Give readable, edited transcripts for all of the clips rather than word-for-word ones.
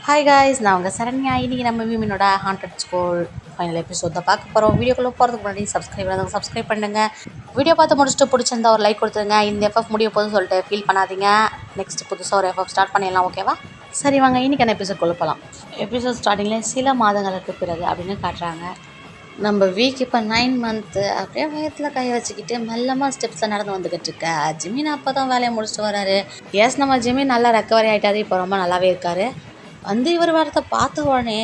Hi guys, நான் உங்கள் சரண்யா. இன்றைக்கி நம்ம விமனோட ஹாண்டட் ஸ்கூல் ஃபைனல் எபிசோட் தான் பார்க்க போகிறோம். வீடியோக்குள்ளே போகிறதுக்கு முன்னாடி சப்ஸ்கிரைப் பண்ணுங்கள். வீடியோ பார்த்து முடிச்சுட்டு பிடிச்சிருந்தா ஒரு லைக் கொடுத்துருங்க. இந்த எஃப்எஃப் முடிய போதுன்னு சொல்லிட்டு ஃபீல் பண்ணாதீங்க. நெக்ஸ்ட் புதுசாக ஒரு எஃப்எஃப் ஸ்டார்ட் பண்ணிடலாம், ஓகேவா? சரி வாங்க, இன்றைக்கான எபிசோட் கொள்ள போகலாம். எபிசோட் ஸ்டார்டிங்கில் சில மாதங்களுக்கு பிறகு அப்படின்னு காட்டுறாங்க. நம்ம வீக் இப்போ 9 மந்த்து அப்படியே வயத்தில் கை வச்சுக்கிட்டு மெல்லமாக ஸ்டெப்ஸை நடந்து வந்துக்கிட்டு இருக்க ஜிமின் அப்போ தான் வேலையை முடிச்சுட்டு வராரு. எஸ், நம்ம ஜிமின் நல்லா ரெக்கவரி ஆகிட்டாரு. இப்போ ரொம்ப நல்லாவே இருக்காரு. வந்து இவர் வரத்தை பார்த்த உடனே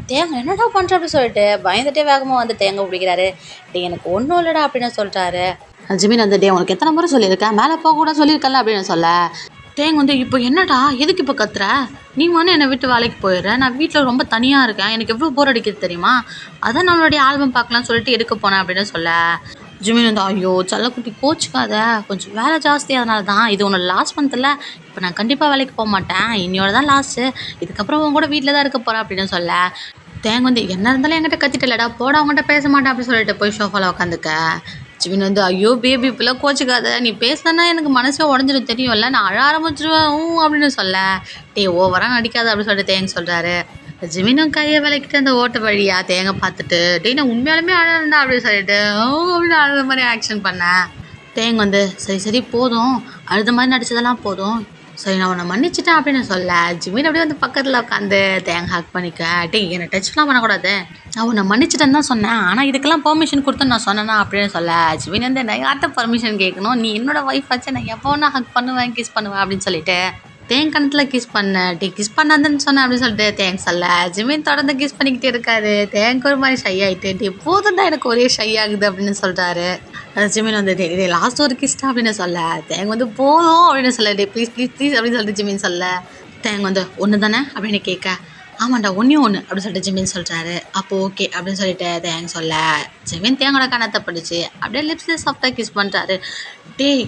தேங்க என்னடா பண்ணுற அப்படின்னு சொல்லிட்டு பயந்துட்டே வேகமாக வந்து தேங்க பிடிக்கிறாரு. எனக்கு ஒன்றும் இல்லைடா அப்படின்னு சொல்லிட்டாரு. ஜிமின் வந்து உனக்கு எத்தனை முறை சொல்லியிருக்கேன், மேலே போக கூட சொல்லியிருக்கல அப்படின்னு சொல்ல தேங்க வந்து இப்போ என்னடா எதுக்கு இப்போ கத்துற, நீ வந்து என்னை விட்டு வேலைக்கு போயிடுற, நான் வீட்டில் ரொம்ப தனியாக இருக்கேன், எனக்கு எவ்வளோ போர் அடிக்கிறது தெரியுமா, அதான் நம்மளுடைய ஆல்பம் பார்க்கலாம்னு சொல்லிட்டு எடுக்க போனேன் அப்படின்னு சொல்ல ஜிமின் வந்து ஐயோ செல்லக்குட்டி கோச்சுக்காத, கொஞ்சம் வேலை ஜாஸ்தி, அதனால தான் இது உன்னோட லாஸ்ட் மந்த்தில், இப்போ நான் கண்டிப்பாக வேலைக்கு போக மாட்டேன், இன்னையோட தான் லாஸ்ட்டு, இதுக்கப்புறம் உன் கூட வீட்டில் தான் இருக்க போகிறேன் அப்படின்னு சொல்ல தேங்க வந்து என்ன இருந்தாலும் என்கிட்ட கத்திட்டலடா, போட அவங்ககிட்ட பேச மாட்டேன் அப்படின்னு சொல்லிட்டு போய் ஷோஃபாவில் உட்காந்துக்க. ஜிமின் வந்து ஐயோ பேபி இப்பெல்லாம் கோச்சுக்காத, நீ பேசினா எனக்கு மனசே உடஞ்சிடும் தெரியும்ல, நான் அழ ஆரம்பிச்சிருவேன் அப்படின்னு சொல்ல ஓவராக நடிக்காத அப்படின்னு சொல்லிட்டு தேங்க சொல்கிறாரு. ஜிமினும் கையை விளக்கிட்டு அந்த ஓட்ட வழியா தேங்க பார்த்துட்டு நான் உண்மையாலுமே அழகா அப்படின்னு சொல்லிட்டு அப்படின்னு அழுத மாதிரி ஆக்ஷன் பண்ணேன். தேங்க வந்து சரி போதும், அழுத மாதிரி நடிச்சதெல்லாம் போதும், சரி நான் உன்னை மன்னிச்சிட்டேன் அப்படின்னு சொல்ல ஜிமின் அப்படியே வந்து பக்கத்தில் உட்காந்து தேங்க ஹக் பண்ணிக்க. என்னை டச்லாம் பண்ணக்கூடாது, நான் உன்னை மன்னிச்சிட்டேன்னு தான் சொன்னேன், ஆனால் இதுக்கெல்லாம் பெர்மிஷன் கொடுத்து நான் சொன்னேன்னா அப்படின்னு சொல்ல ஜிமின் வந்து நான் யார்கிட்ட பர்மிஷன் கேட்கணும், நீ என்னோட ஒய்ஃப் ஆச்சு, நான் எப்போ நான் ஹக் பண்ணுவேன் கிஸ் பண்ணுவேன் அப்படின்னு சொல்லிட்டு தேங்க கணத்தில் கிஸ் பண்ண கிஸ் பண்ணாதுன்னு சொன்னேன் அப்படின்னு சொல்லிட்டு தேங்க் சொல்ல ஜிமின் தொடர்ந்து கிஸ் பண்ணிக்கிட்டே இருக்காரு. தேங்க ஒரு மாதிரி ஷை ஆகிட்டு போதும் தான் எனக்கு ஒரே ஷை ஆகுது அப்படின்னு சொல்கிறாரு. ஜிமின் வந்து லாஸ்ட் ஒரு கிஸ்டா அப்படின்னு சொல்ல தேங்க வந்து போதும் அப்படின்னு சொல்ல ப்ளீஸ் அப்படின்னு சொல்லிட்டு ஜிமின் சொல்ல தேங்க வந்து ஒன்று தானே அப்படின்னு கேட்க ஆமாண்டா ஒன்றே ஒன்று அப்படின்னு சொல்லிட்டு ஜிமின் சொல்கிறாரு. அப்போ ஓகே அப்படின்னு சொல்லிட்டு தேங்க சொல்ல ஜிமின் தேங்கோட கணத்தை படிச்சு அப்படியே லிப்ஸில் சாஃப்டாக கிஸ் பண்ணுறாரு.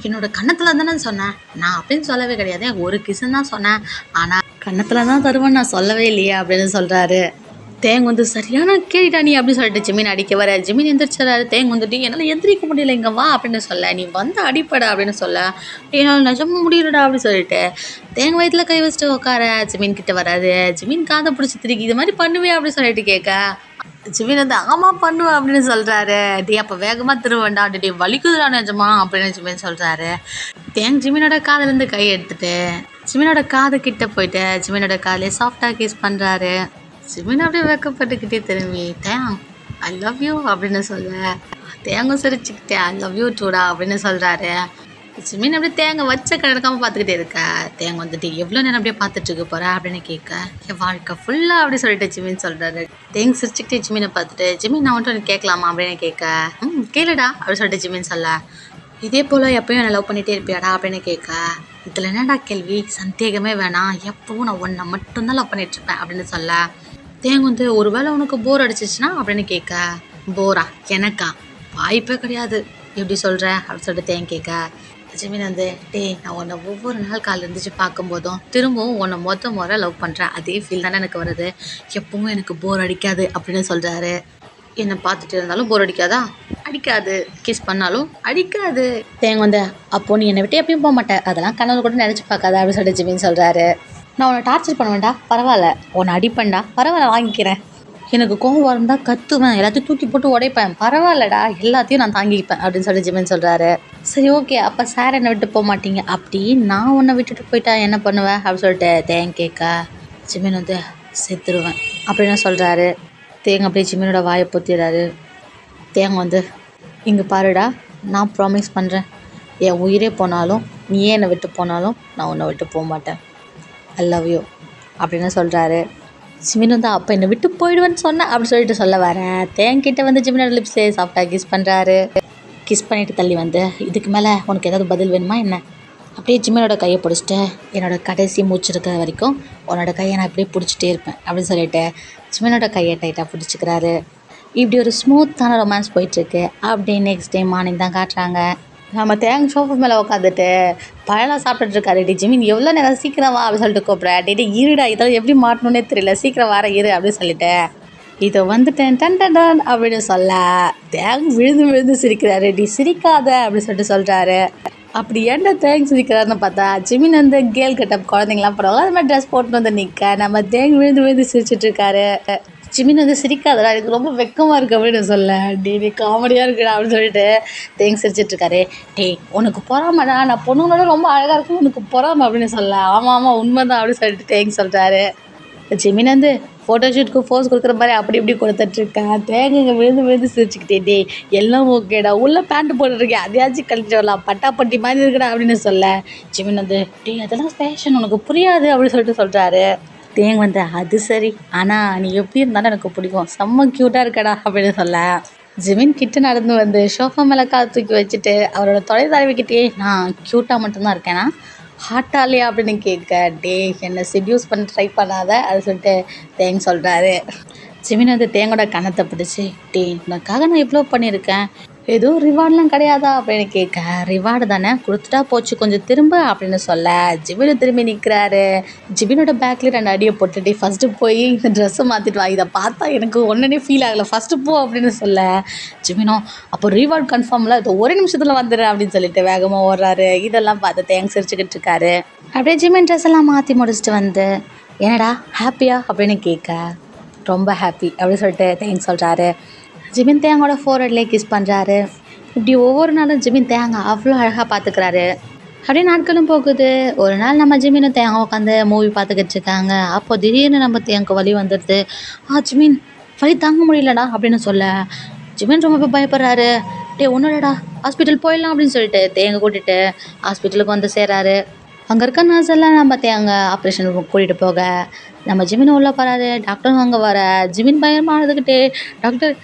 என்னோட கன்னத்தில் தானே சொன்னேன், நான் அப்படின்னு சொல்லவே கிடையாது, ஒரு கிஸ்ன்னு தான் சொன்னேன், ஆனால் கன்னத்தில் தான் தருவேன் நான் சொல்லவே இல்லையே அப்படின்னு சொல்கிறாரு. தேங்க வந்து சரியான கேட்டா நீ அப்படின்னு சொல்லிட்டு ஜிமின் அடிக்க வர ஜிமின் எந்திரிச்சாரு. தேங்க வந்துட்டு என்னால் எந்திரிக்க முடியல, இங்கே வா அப்படின்னு சொல்ல நீ வந்து அடிப்படா அப்படின்னு சொல்ல என்னால் நிஜமும் முடியலடா அப்படின்னு சொல்லிட்டு தேங்க வயிற்றுல கை வச்சுட்டு உட்கார ஜிமின் கிட்ட வராது. ஜிமின் காதை பிடிச்சி திருக்கி இது மாதிரி பண்ணுவே அப்படின்னு சொல்லிட்டு கேட்க ஜிமின் வந்து ஆமாம் பண்ணுவேன் அப்படின்னு சொல்கிறாரு. அப்போ வேகமாக திருவேண்டா வலிக்குதுடா நிஜமா அப்படின்னு ஜிமின் சொல்கிறாரு. தேங்க ஜிமினோட காதுலேருந்து கை எடுத்துட்டு ஜிமினோட காது கிட்ட போயிட்டு ஜிமினோட காதிலே சாஃப்டாக கிஸ் பண்ணுறாரு. ஜிமின் அப்படியே வைக்கப்பட்டுக்கிட்டே திரும்பி ஐ லவ் யூ அப்படின்னு சொல்ல தேங்க சிரிச்சுக்கிட்டே ஐ லவ் யூ டூடா அப்படின்னு சொல்கிறாரு. ஜிமின் அப்படியே தேங்க வச்ச கிடக்காமல் பார்த்துக்கிட்டே இருக்கா. தேங்க வந்துட்டு எவ்வளோ நேரம் அப்படியே பார்த்துட்டு இருக்க போகிறா அப்படின்னு கேட்க என் வாழ்க்கை ஃபுல்லாக அப்படி சொல்லிட்டு ஜிமின் சொல்கிறாரு. தேங்க சிரிச்சுக்கிட்டே ஜிமினை பார்த்துட்டு ஜிமின் நான் வந்துட்டு கேட்கலாமா அப்படின்னு கேட்க கேளுடா அப்படின்னு சொல்லிட்டு ஜிமின் சொல்ல இதே போல் எப்பயும் என்னை லவ் பண்ணிகிட்டே இருப்பியாடா அப்படின்னு கேட்க இதில் என்னடா கேள்வி, சந்தேகமே வேணாம், எப்பவும் நான் உன்னை மட்டும்தான் லவ் பண்ணிகிட்ருப்பேன் அப்படின்னு சொல்ல தேங்க வந்து ஒரு வேளை உனக்கு போர் அடிச்சிச்சுன்னா அப்படின்னு கேட்க போரா எனக்கா, வாய்ப்பே கிடையாது, எப்படி சொல்கிற அப்படின்னு சொல்லிட்டு தேங்க கேட்க ஜிமின் வந்து நான் உன்னை ஒவ்வொரு நாள் காலையில் இருந்துச்சு பார்க்கும்போதும் திரும்பவும் உன்னை முறை லவ் பண்ணுறேன், அதே ஃபீல் தானே எனக்கு வருது, எப்பவும் எனக்கு போர் அடிக்காது அப்படின்னு சொல்கிறாரு. என்னை பார்த்துட்டு இருந்தாலும் போர் அடிக்காதா, அடிக்காது, கிஸ் பண்ணாலும் அடிக்காது. தேங்க வந்து அப்போது நீ என்னை விட்டு எப்பயும் போக மாட்டேன், அதெல்லாம் கனவு கூட நினச்சி பார்க்காத அப்படின்னு சொல்லிட்டு ஜிமின் சொல்கிறாரு. நான் உன்னை டார்ச்சர் பண்ண வேண்டாம், பரவாயில்ல, உன்னை அடிப்பேன்டா, பரவாயில்ல வாங்கிக்கிறேன், எனக்கு கோவம் இருந்தால் கத்துவேன், எல்லாத்தையும் தூக்கி போட்டு உடைப்பேன், பரவாயில்லடா, எல்லாத்தையும் நான் தாங்கிப்பேன் அப்படின்னு சொல்லி ஜிமின் சொல்கிறாரு. சரி ஓகே, அப்போ சார் என்னை விட்டு போக மாட்டீங்க, அப்படி நான் உன்னை விட்டுட்டு போயிட்டா என்ன பண்ணுவேன் அப்படின்னு சொல்லிட்டு தேங்க கேட்க ஜிமின் வந்து செத்துருவேன் அப்படின்னு சொல்கிறாரு. தேங்க அப்படியே ஜிமினோட வாயை பொத்திடுறாரு. தேங்க வந்து இங்கே பாருடா, நான் ப்ராமிஸ் பண்ணுறேன், என் உயிரே போனாலும் நீயே என்னை விட்டு போனாலும் நான் உன்னை விட்டு போக மாட்டேன், ஐ லவ் யூ அப்படின்னு சொல்கிறாரு. ஜிமின் வந்து அப்போ என்னை விட்டு போயிடுவேன்னு சொன்னேன் அப்படின்னு சொல்லிட்டு சொல்ல வரேன். தேங்கிட்ட வந்து ஜிமினோட லிப்ஸ்லேயே சாஃப்டாக கிஸ் பண்ணுறாரு. கிஸ் பண்ணிவிட்டு தள்ளி வந்து இதுக்கு மேலே உனக்கு ஏதாவது பதில் வேணுமா என்ன, அப்படியே ஜிமினோட கையை பிடிச்சிட்டு என்னோட கடைசி மூச்சு இருக்கிற வரைக்கும் உன்னோட கையை நான் இப்படியே பிடிச்சிட்டே இருப்பேன் அப்படின்னு சொல்லிட்டு ஜிமினோட கையை டைட்டாக பிடிச்சிக்கிறாரு. இப்படி ஒரு ஸ்மூத்தான ரொமான்ஸ் போயிட்டுருக்கு. அப்படியே நெக்ஸ்ட் டே மார்னிங் தான் காட்டுறாங்க. நம்ம தேங்க சோஃபா மேலே உட்காந்துட்டு பழம்லாம் சாப்பிட்டுருக்காரு. ஜிமின் எவ்வளோ நேரம் சீக்கிரம் வா அப்படின்னு சொல்லிட்டு கூப்பிட்றேன். இருடா, இதெல்லாம் எப்படி மாட்டணுன்னே தெரியல, சீக்கிரம் வர இரு அப்படின்னு சொல்லிட்டு இதை வந்துட்டேன் டன் டன் டன் அப்படின்னு சொல்ல தேங்க விழுந்து சிரிக்கிறாரு. சிரிக்காத அப்படின்னு சொல்லிட்டு சொல்கிறாரு. அப்படி ஏன்டா தேங்க்ஸ் நிற்கிறாருன்னு பார்த்தா ஜிமின் வந்து கேர்ள் கட்டப் குழந்தைங்களாம் போடுவாங்க அது மாதிரி ட்ரெஸ் போட்டு வந்து நிற்க நம்ம தேங்க் விழுந்து விழுந்து சிரிச்சிட்ருக்காரு. ஜிமின் வந்து சிரிக்காதடா எனக்கு ரொம்ப வெக்கமாக இருக்குது அப்படின்னு சொல்ல டே காமெடியாக இருக்குடா அப்படின்னு சொல்லிட்டு தேங்க் சிரிச்சிட்ருக்காரு. டேய் உனக்கு பொறாமடா நான் பொண்ணுங்களோட ரொம்ப அழகாக இருக்கும் உனக்கு பொறாம அப்படின்னு சொல்ல ஆமாம் ஆமாம் உண்மைதான் அப்படின்னு சொல்லிட்டு தேங்க் சொல்கிறாரு. ஜிமின் வந்து ஃபோட்டோ ஷூட்டுக்கு போஸ் கொடுக்குற மாதிரி அப்படி இப்படி கொடுத்துட்ருக்கேன். தேங்காங்க விழுந்து விழுந்து சிரிச்சுக்கிட்டே டேய் எல்லாம் ஓகேடா உள்ளே பேண்ட் போட்டுருக்கேன் அதையாச்சும் கழிச்சு வரலாம் பட்டாப்பட்டி மாதிரி இருக்குடா அப்படின்னு சொல்ல ஜிமின் வந்து டேய் அதெல்லாம் ஃபேஷன் உனக்கு புரியாது அப்படின்னு சொல்லிட்டு சொல்கிறாரு. தேங் வந்து அது சரி ஆனால் நீ எப்படி இருந்தாலும் எனக்கு பிடிக்கும் செம்ம க்யூட்டாக இருக்கடா அப்படின்னு சொல்ல ஜிமின் கிட்ட நடந்து வந்து ஷோஃபா மேலே கால் தூக்கி வச்சுட்டு அவரோட தொலை தடவிக்கிட்டே நான் க்யூட்டாக மட்டும்தான் இருக்கேனா ஹாட்டாலையா அப்படின்னு கேட்க டே என்னை செட்யூஸ் பண்ண ட்ரை பண்ணாத அது சொல்லிட்டு தேங் சொல்கிறாரு. ஜிமின் வந்து தேங்கோட கணத்தை பிடிச்சி டே உனக்காக நான் இவ்வளோ பண்ணியிருக்கேன் எதுவும் ரிவார்ட்லாம் கிடையாதா அப்படின்னு கேட்க ரிவார்டு தானே கொடுத்துட்டா போச்சு கொஞ்சம் திரும்ப அப்படின்னு சொல்ல ஜிமினு திரும்பி நிற்கிறாரு. ஜிமினோட பேக்கில் 2 அடியை போட்டுட்டு ஃபஸ்ட்டு போய் இந்த ட்ரெஸ்ஸை மாற்றிட்டு வா இதை பார்த்தா எனக்கு ஒன்றுனே ஃபீல் ஆகலை ஃபஸ்ட்டு போ அப்படின்னு சொல்ல ஜிமினோ அப்போ ரிவார்டு கன்ஃபார்மில் இது ஒரு நிமிஷத்தில் வந்துடுறேன் அப்படின்னு சொல்லிட்டு வேகமாக ஓடுறாரு. இதெல்லாம் பார்த்து தேங்க்ஸ் சிரிச்சுக்கிட்டு இருக்காரு. அப்படியே ஜிமின் ட்ரெஸ் எல்லாம் மாற்றி முடிச்சுட்டு வந்து என்னடா ஹாப்பியா அப்படின்னு கேட்க ரொம்ப ஹாப்பி அப்படின்னு சொல்லிட்டு தேங்க்ஸ் சொல்கிறாரு. ஜிமின் தேங்கோட ஃபோர்ஹெட்லேயே கிஸ் பண்ணுறாரு. இப்படி ஒவ்வொரு நாளும் ஜிமின் தேங்க அவ்வளோ அழகாக பார்த்துக்கிறாரு. அப்படியே நாட்களும் போகுது. ஒரு நாள் நம்ம ஜிமினும் தேங்க உட்காந்து மூவி பார்த்துக்கிட்டு இருக்காங்க. அப்போ திடீர்னு நம்ம தேங்க வலி வந்துடுது. ஜிமின் வலி தாங்க முடியலடா அப்படின்னு சொல்ல ஜிமின் ரொம்ப பயப்படுறாரு. ஒன்றும் இல்லடா ஹாஸ்பிட்டல் போயிடலாம் அப்படின்னு சொல்லிட்டு தேங்க கூட்டிகிட்டு ஹாஸ்பிட்டலுக்கு வந்து சேர்றாரு. அங்கே இருக்க நர்ஸ் எல்லாம் நம்ம தேங்க ஆப்ரேஷன் கூட்டிகிட்டு போக நம்ம ஜிமின் உள்ளே போகிறாரு. டாக்டரும் அங்கே வர ஜிமின் பயமானதுக்கிட்டே டாக்டர்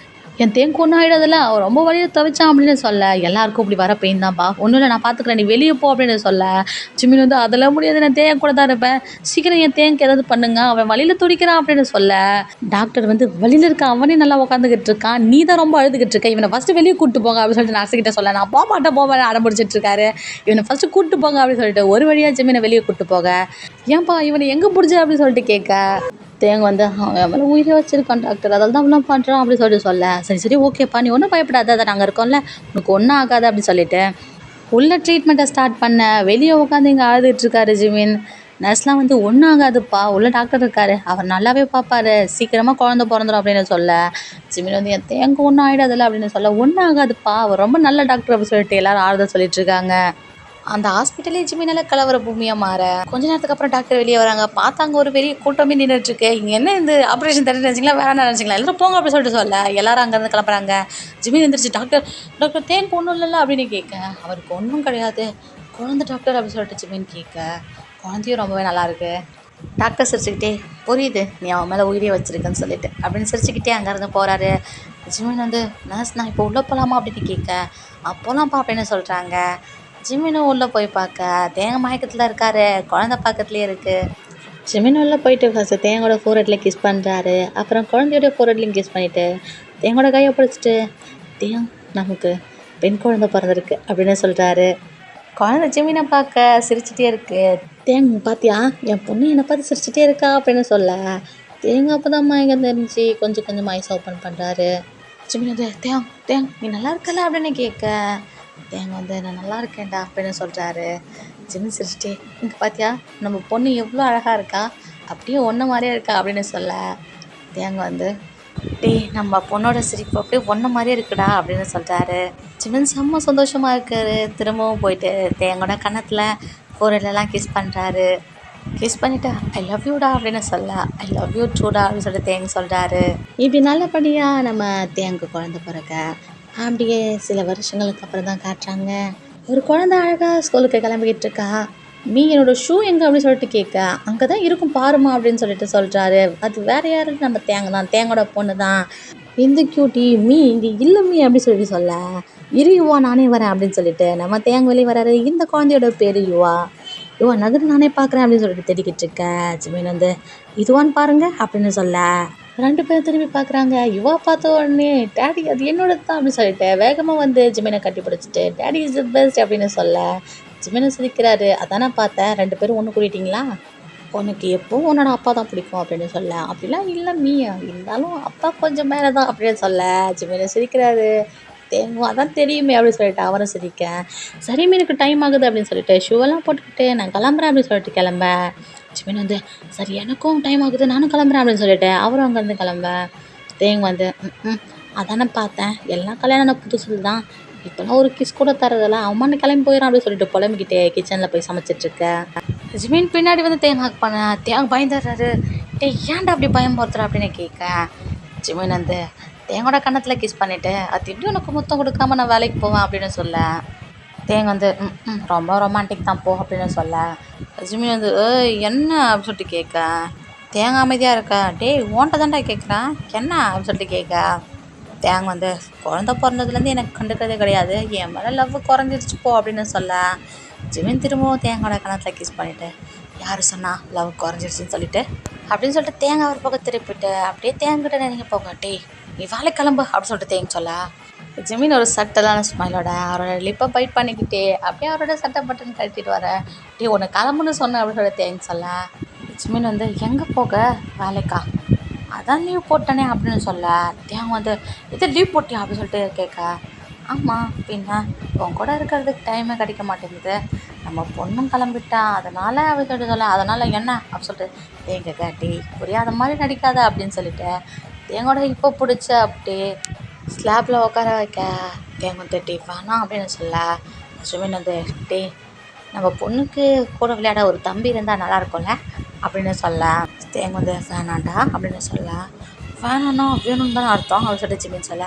என் தேங்கு ஒன்றும் ஆகிடாதில்ல அவன் ரொம்ப வழியை துவைச்சான் அப்படின்னு சொல்ல எல்லாருக்கும் இப்படி வர பெயின் தான்ப்பா ஒன்றும் இல்லை நான் பார்த்துக்கிறேன் நீ வெளியே போ அப்படின்னு சொல்ல ஜிமின் வந்து அதெல்லாம் முடியாது நான் தேங்க கூட தான் இருப்பேன் சீக்கிரம் என் தேங்கு ஏதாவது பண்ணுங்க அவன் வழியில் துடிக்கிறான் அப்படின்னு சொல்ல டாக்டர் வந்து வழியில் இருக்க அவனே நல்லா உட்காந்துக்கிட்டு இருக்கான் நீ தான் ரொம்ப அழுதுகிட்டு இருக்க இவனை ஃபஸ்ட்டு வெளியே கூப்பிட்டு போங்க அப்படின்னு சொல்லிட்டு நர்ஸுக்கிட்ட சொல்ல நான் போக அடம்பிடிச்சிட்டு இருக்காரு. இவனை ஃபஸ்ட்டு கூப்பிட்டு போங்க அப்படின்னு சொல்லிட்டு ஒரு வழியாக ஜிமினை வெளியே கூப்பிட்டு போக ஏன்பா இவனை எங்கே பிடிச்ச அப்படின்னு சொல்லிட்டு கேட்க தேங்க வந்து அவன் மேலே உயிரை வச்சிருக்கான் டாக்டர் அதால் தான் அவனா பண்ணுறான் அப்படின்னு சொல்லிட்டு சொல்ல சரி ஓகேப்பா நீ ஒன்றும் பயப்படாத அதை நாங்கள் இருக்கோம்ல உனக்கு ஒன்றும் ஆகாது அப்படின்னு சொல்லிட்டு உள்ள ட்ரீட்மெண்ட்டை ஸ்டார்ட் பண்ண வெளியே உட்காந்து இங்கே அழுதுட்டுருக்காரு ஜிமின். நர்ஸ்லாம் வந்து ஒன்றும் ஆகாதுப்பா உள்ள டாக்டர் இருக்காரு அவர் நல்லாவே பார்ப்பாரு சீக்கிரமாக குழந்தை பிறந்துடும் அப்படின்னு சொல்ல ஜிமின் வந்து என் தேங்க ஒன்றும் ஆகிடாதில்ல அப்படின்னு சொல்ல ஒன்றும் ஆகாதுப்பா அவர் ரொம்ப நல்ல டாக்டர் அப்படின்னு சொல்லிட்டு எல்லாரும் ஆறுதல் சொல்லிட்டு இருக்காங்க. அந்த ஹாஸ்பிட்டலே ஜிமினால கலவர பூமியாக மாற கொஞ்ச நேரத்துக்கு அப்புறம் டாக்டர் வெளியே வராங்க. பார்த்தாங்க ஒரு பெரிய கூட்டமே நின்றுட்டுருக்கு. இங்கே என்ன இந்த ஆப்ரேஷன் தட்டு நினச்சிங்களா வேற என்ன நினச்சிங்களா எல்லாரும் போங்க அப்படின்னு சொல்லிட்டு சொல்ல எல்லாரும் அங்கேருந்து கிளம்புறாங்க. ஜிமின் எழுந்திரிச்சு டாக்டர் தேங்கு ஒன்றும் இல்லைல்ல அப்படின்னு கேட்க அவருக்கு ஒன்றும் கிடையாது குழந்தை டாக்டர் அப்படின்னு சொல்லிட்டு ஜிமின் கேட்க குழந்தையும் ரொம்பவே நல்லாயிருக்கு. டாக்டர் சிரிச்சுக்கிட்டே புரியுது நீ அவன் மேலே உயிரியை வச்சுருக்கேன்னு சொல்லிட்டு அப்படின்னு சிரிச்சுக்கிட்டே அங்கேருந்து போகிறாரு. ஜிமின் வந்து நர்ஸ் நான் இப்போ உள்ளே போகலாமா அப்படின்னு கேட்க அப்போலாம்ப்பா அப்படின்னு சொல்கிறாங்க. ஜிமினும் உள்ளே போய் பார்க்க தேங்க மயக்கத்தில் இருக்காரு குழந்தை பக்கத்துலேயே இருக்குது. ஜிமின் உள்ளே போயிட்டு ஃபஸ்ட்டு தேங்கோட ஃபோர்ஹெட்டில் கிஸ் பண்ணுறாரு. அப்புறம் குழந்தையோட ஃபோர்ஹெட்லையும் கிஸ் பண்ணிவிட்டு தேங்கோட கையை பிடிச்சிட்டு தேங் நமக்கு பெண் குழந்தை பிறந்திருக்கு அப்படின்னு சொல்கிறாரு. குழந்தை ஜிமினை பார்க்க சிரிச்சிட்டே இருக்குது. தேங் பார்த்தியா என் பொண்ணு என்னை பார்த்து சிரிச்சிட்டே இருக்கா அப்படின்னு சொல்ல தேங்க அப்போ தான் மயங்க தெரிஞ்சு கொஞ்சம் கொஞ்சம் ஐஸ் ஓப்பன் பண்ணுறாரு. ஜிமின் வந்து தேங் நீ நல்லா இருக்கல அப்படின்னு கேட்க தேங்க வந்து நான் நல்லா இருக்கேன்டா அப்படின்னு சொல்கிறாரு. ஜிமின் சிரிச்சிட்டே இங்கே பார்த்தியா நம்ம பொண்ணு எவ்வளோ அழகாக இருக்கா அப்படியே ஒன்றை மாதிரியே இருக்கா அப்படின்னு சொல்ல தேங்க வந்து நம்ம பொண்ணோட சிரிப்பு அப்படியே ஒன்றை மாதிரியே இருக்குடா அப்படின்னு சொல்கிறாரு. ஜிமின் செம்ம சந்தோஷமாக இருக்காரு. திரும்பவும் போயிட்டு தேங்கோட கன்னத்தில் ஃபோர்ஹெட்லலாம் கிஸ் பண்ணுறாரு. கிஸ் பண்ணிவிட்டு ஐ லவ் யூடா அப்படின்னு சொல்ல ஐ லவ் யூ டூடா அப்படின்னு சொல்லிட்டு தேங்க சொல்கிறாரு. இப்படி நல்லபடியாக நம்ம தேங்கு குழந்தை பிறக்க அப்படியே சில வருஷங்களுக்கு அப்புறம் தான் காட்டுறாங்க. ஒரு குழந்தை அழகாக ஸ்கூலுக்கு கிளம்பிக்கிட்டு இருக்கா. மீ என்னோடய ஷூ எங்கே அப்படின்னு சொல்லிட்டு கேட்க அங்கே தான் இருக்கும் பாருமா அப்படின்னு சொல்லிட்டு சொல்கிறாரு. அது வேறு யாரும் நம்ம தேங்க தான் தேங்கோட பொண்ணு தான் இந்த கியூட்டி மீ இங்கே இல்லை மீ அப்படின்னு சொல்லிட்டு சொல்ல இரு யுவா நானே வரேன் அப்படின்னு சொல்லிட்டு நம்ம தேங்க வெளியே வராரு. இந்த குழந்தையோட பேர் யுவா நகர் நானே பார்க்குறேன் அப்படின்னு சொல்லிட்டு தேடிக்கிட்டு இருக்கேன். ஜிமின் வந்து இதுவான்னு பாருங்க அப்படின்னு சொல்ல 2 பேரும் திரும்பி பார்க்குறாங்க. யுவா பார்த்த உடனே டேடி அது என்னோட தான் அப்படின்னு சொல்லிட்டு வேகமாக வந்து ஜிமினை கட்டி பிடிச்சிட்டு டேடி இஸ் த பெஸ்ட் அப்படின்னு சொல்ல ஜிமினை சிரிக்கிறாரு. அதானே பார்த்தேன் 2 பேரும் ஒன்று கூட்டிட்டிங்களா உனக்கு எப்போவும் உன்னோட அப்பா தான் பிடிக்கும் அப்படின்னு சொல்ல அப்படிலாம் இல்லை மீ இருந்தாலும் அப்பா கொஞ்சம் மேலே தான் அப்படின்னு சொல்ல ஜிமினை சிரிக்கிறாரு. தேங்கும் அதான் தெரியுமே அப்படின்னு சொல்லிட்டு அவரும் சிரிக்க, சரி எனக்கு டைம் ஆகுது அப்படின்னு சொல்லிட்டு ஷூவெல்லாம் போட்டுக்கிட்டு நான் கிளம்புறேன் அப்படின்னு சொல்லிட்டு கிளம்ப, ஜிமின் வந்து சரி எனக்கும் டைம் ஆகுது நானும் கிளம்புறேன் அப்படின்னு சொல்லிட்டு அவரும் அங்கேருந்து கிளம்ப, தேங் வந்து ம் அதானே பார்த்தேன் எல்லாம் கல்யாணம் புதுசுல தான், இப்போலாம் ஒரு கிஸ் கூட தரதில்ல, அம்மானு கிளம்பி போயிடறான் அப்படின்னு சொல்லிட்டு புலம்பிக்கிட்டே கிச்சனில் போய் சமைச்சிட்ருக்க, ஜிமின் பின்னாடி வந்து தேங் ஹக் பண்ண, தேங் பயந்துடுறாரு. டேய் ஏன்டா அப்படி பயம் போத்துற அப்படின்னு கேட்க, ஜிமின் வந்து தேங்கோட கன்னத்தில் கிஸ் பண்ணிவிட்டு அது எப்படி உனக்கு முத்தம் கொடுக்காம நான் வேலைக்கு போவேன் அப்படின்னு சொல்ல, தேங் வந்து ரொம்ப ரொமான்டிக் தான் போ அப்படின்னு சொல்ல, ஜிமின் வந்து என்ன அப்படின்னு சொல்லிட்டு கேட்க, தேங்க அமைதியாக இருக்க, டேய் ஓன்ட்ட தான்டா கேட்குறேன் என்ன அப்படின்னு சொல்லிட்டு கேட்க, தேங் வந்து குழந்த பிறந்ததுலேருந்து எனக்கு கண்டுக்கிறதே கிடையாது, என் மேலே லவ் குறைஞ்சிருச்சு போ அப்படின்னு சொல்ல, ஜிமின் திரும்பவும் தேங்கோட கணத்தில் கிஸ் பண்ணிவிட்டு யார் சொன்னா லவ் குறைஞ்சிருச்சுன்னு சொல்லிட்டு அப்படின்னு சொல்லிட்டு தேங்காய் ஒரு பக்கம் திருப்பிட்டு அப்படியே தேங்கிட்ட நீங்கள் போங்க, டேய் நீ வேலை கிளம்பு அப்படின்னு சொல்லிட்டு தேங்க சொல்ல, ஜிமின் ஒரு சட்டலான ஸ்மைலோட அவரோட லிப்பை பைட் பண்ணிக்கிட்டே அப்படியே அவரோட சட்டை பட்டன் கட்டிட்டு வர, டேய் உன்னை கிளம்புன்னு சொன்னேன் அப்படின்னு சொல்லிட்டு தேங்க சொல்ல, ஜிமின் வந்து எங்கே போக வேலைக்கா, அதான் லீவ் போட்டனே அப்படின்னு சொல்ல, தேங்க வந்து இது லீவ் போட்டியா அப்படின்னு சொல்லிட்டு கேட்க, ஆமாம் பின்ன உன் கூட இருக்கிறதுக்கு டைமே கிடைக்க மாட்டேங்குது, நம்ம பொண்ணும் கிளம்பிட்டா அதனால் அவள் சொல்லிட்டு சொல்ல, அதனால் என்ன அப்படின்னு சொல்லிட்டு தேங்க கேட்டி புரியாத மாதிரி நடிக்காத அப்படின்னு சொல்லிட்டு தேங்கோட இப்போ பிடிச்ச அப்படியே ஸ்லாப்பில் உட்கார வைக்க, தேங்க வந்து டீ வேணாம் அப்படின்னு சொல்ல, ஜிமின் வந்து டே நம்ம பொண்ணுக்கு கூட விளையாட ஒரு தம்பி இருந்தால் நல்லா இருக்கும்ல அப்படின்னு சொல்ல, தேங்க வந்து வேணாண்டா அப்படின்னு சொல்ல, வேணும்னா வேணும்னு தானே அர்த்தம் அப்படின்னு சொல்லிட்டு ஜிமின் சொல்ல,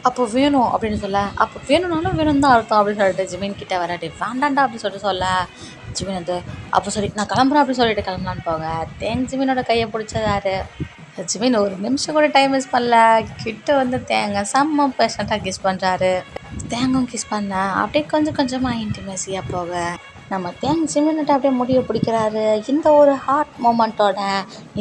அப்போ வேணும் அப்படின்னு சொல்ல, அப்போ வேணும்னாலும் வேணும் தான் அர்த்தம் அப்படின்னு சொல்லிட்டு ஜிமின் கிட்டே வராட்டி வேண்டாண்டா அப்படின்னு சொல்லிட்டு சொல்ல, ஜிமின் வந்து அப்போ சரி நான் கிளம்புறேன் அப்படின்னு சொல்லிட்டு கிளம்பலான்னு போங்க, தேங் ஜிமினோட கையை பிடிச்சதாரு, ஜிமின் ஒரு நிமிஷம் கூட டைம் வேஸ்ட் பண்ணல, கிட்ட வந்து தேங்க செம்ம பேஷண்ட்டாக கிஸ் பண்ணுறாரு, தேங்கும் கிஸ் பண்ண அப்படியே கொஞ்சம் கொஞ்சமாக இன்டிமேசியாக போக, நம்ம தேங் ஜிமின்கிட்ட அப்படியே முடிவை பிடிக்கிறாரு. இந்த ஒரு ஹார்ட் மூமெண்ட்டோட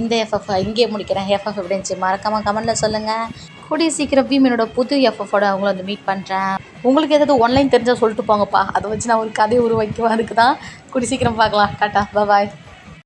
இந்த எஃப்எஃப் இங்கே முடிக்கிறேன். எஃப்எஃப் எப்படி இருந்துச்சு மறக்காமல் கமெண்ட்டில் சொல்லுங்கள். கூடிய சீக்கிரம் வீமினோட புது எஃப்எஃபோட அவங்கள வந்து மீட் பண்ணுறேன். உங்களுக்கு ஏதாவது ஆன்லைன் தெரிஞ்சால் சொல்லிட்டு போங்கப்பா, அதை வச்சு நான் ஒரு கதையை உருவாக்குவேன், அதுக்கு தான் கூடிய சீக்கிரம் பார்க்கலாம். டாட்டா பாய்.